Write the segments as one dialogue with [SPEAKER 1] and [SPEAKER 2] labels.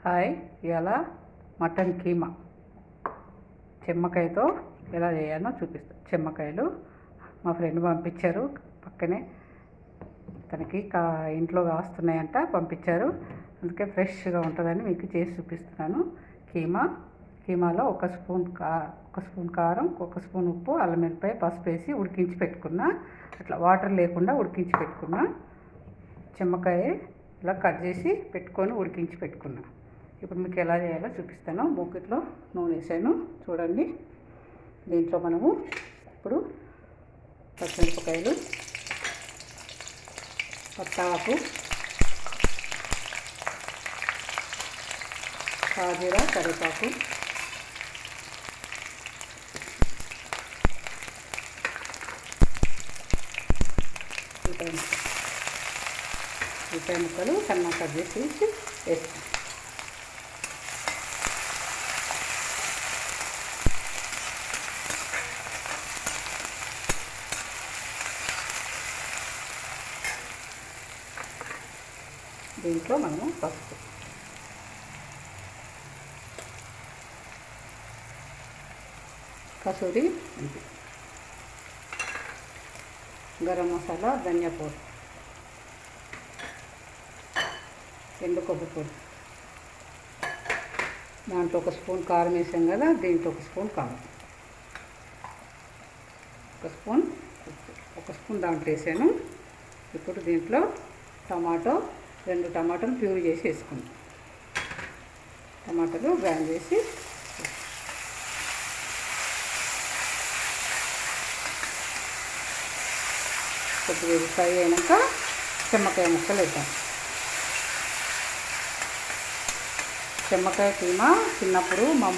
[SPEAKER 1] Hi, ఇవాళ mutton keema చెమ్మకాయతో ఎలా చేయాలో చూపిస్తాను. చెమ్మకాయలు మా ఫ్రెండ్ పంపించారు, పక్కనే తనకి ఇంట్లో కాస్తున్నాయంట పంపించారు. అందుకే ఫ్రెష్గా ఉంటుందని మీకు చేసి చూపిస్తున్నాను. కీమాలో ఒక స్పూన్ కారం, ఒక స్పూన్ ఉప్పు, అల్లం వెల్లిపాయ, పసుపు వేసి ఉడికించి పెట్టుకున్నా. అట్లా వాటర్ లేకుండా ఉడికించి పెట్టుకున్నా. చెమ్మకాయ ఇలా కట్ చేసి పెట్టుకొని ఉడికించి పెట్టుకున్నా. ఇప్పుడు మీకు ఎలా చేయాలో చూపిస్తాను. మూకిట్లో నూనె వేసాను చూడండి. దీంట్లో మనము ఇప్పుడు పచ్చిమిరపకాయలు, పత్తాకు, సాజీరా, కరివేపాకు, ఉల్లిపాయ ముక్కలు సన్నగా కట్ చేసి వేస్తాం. దీంట్లో మనము పసుపు, కసూరి మెంతి, గరం మసాలా, ధనియా పౌడర్, ఎండు కొబ్బరి పొడి, దాంట్లో ఒక స్పూన్ కారం వేసాం కదా, దీంట్లో ఒక స్పూన్ కారం, ఒక స్పూన్ దాంట్లో వేసాను. ఇప్పుడు దీంట్లో రెండు టమాటాలు ప్యూరీ చేసి వేసుకుంటాం. టమాటాలు గ్రైండ్ చేసి కొద్దిగా ఫ్రై అయినాక చెమ్మకాయ ముక్కలు వేద్దాం. చెమ్మకాయ కీమా చిన్నప్పుడు మా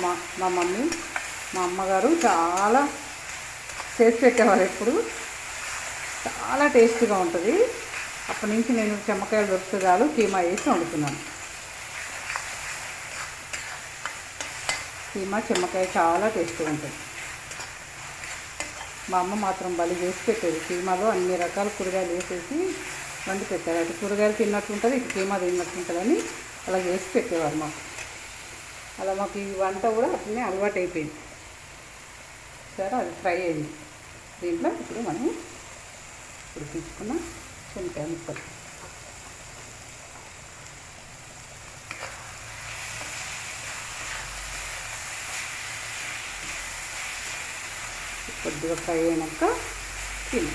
[SPEAKER 1] అమ్మగారు చాలా చేసి పెట్టేవారు. ఎప్పుడు చాలా టేస్టీగా ఉంటుంది. అప్పటి నుంచి నేను చెమ్మకాయలు దొరుకుతాలు కీమా వేసి వండుతున్నాను. చెమ్మకాయ చాలా టేస్టీగా ఉంటుంది. మా అమ్మ మాత్రం బలి చేసి పెట్టేది. కీమాలో అన్ని రకాల కూరగాయలు వేసేసి వండి పెట్టారు. అటు కూరగాయలు తిన్నట్టు ఉంటుంది, ఇటు కీమా తిన్నట్టు ఉంటుందని అలా చేసి పెట్టేవారు మాకు. అలా మాకు ఈ వంట కూడా అట్లనే అలవాటు అయిపోయింది. సరే, అది ఫ్రై అయింది. దీంట్లో ఇప్పుడు మనం ఉడికించుకున్న చెమ్మకాయ ముక్కలు కొద్దిగా ఫ్రై అయినాక తిని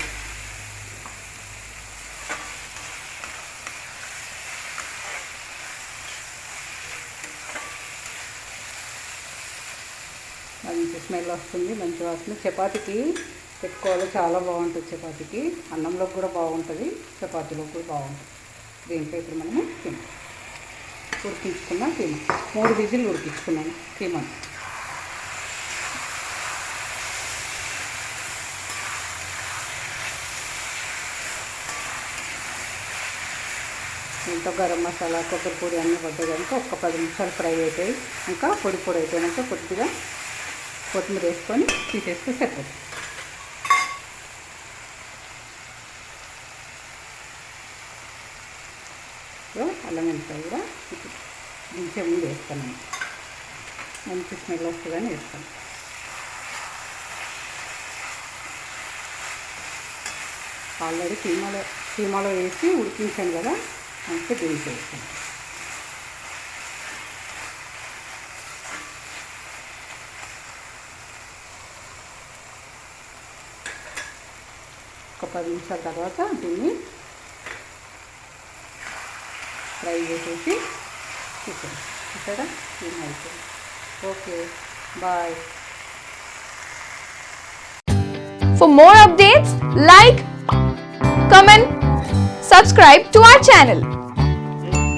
[SPEAKER 1] మంచి స్మెల్ వస్తుంది, మంచి వాసన. చపాతీకి పెట్టుకోవాలి, చాలా బాగుంటుంది. చపాతీకి, అన్నంలోకి కూడా బాగుంటుంది, చపాతీలోకి కూడా బాగుంటుంది. దీంట్లో ఇప్పుడు మనము ఉడికించుకున్నాం. 3 విజిల్ ఉడికించుకున్నాను కీమాను. దీంట్లో గరం మసాలా, కొబ్బరి పొడి అన్నీ పడ్డాయి కనుక ఒక 10 నిమిషాలు ఫ్రై అవుతాయి. ఇంకా పొడి అయిపోయాక కొద్దిగా కొత్తిమీర వేసుకొని తీసేస్తే సరిపోతుంది. అల్లం వెల్లిపాయ కూడా దించే ముందు వేస్తాను. మంచి స్మెల్ వస్తుందని వేస్తాను. ఆల్రెడీ కీమాలో వేసి ఉడికించాను కదా, అంతే దించి వేస్తాను. ఒక 10 నిమిషాల తర్వాత దీన్ని ఫ్రై చేసేసి ఇక్కడ అయిపోయింది. Okay, bye.
[SPEAKER 2] For more updates, like, comment, subscribe to our channel.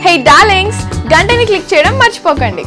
[SPEAKER 2] Hey darlings, గంటని click చేయడం మర్చిపోకండి.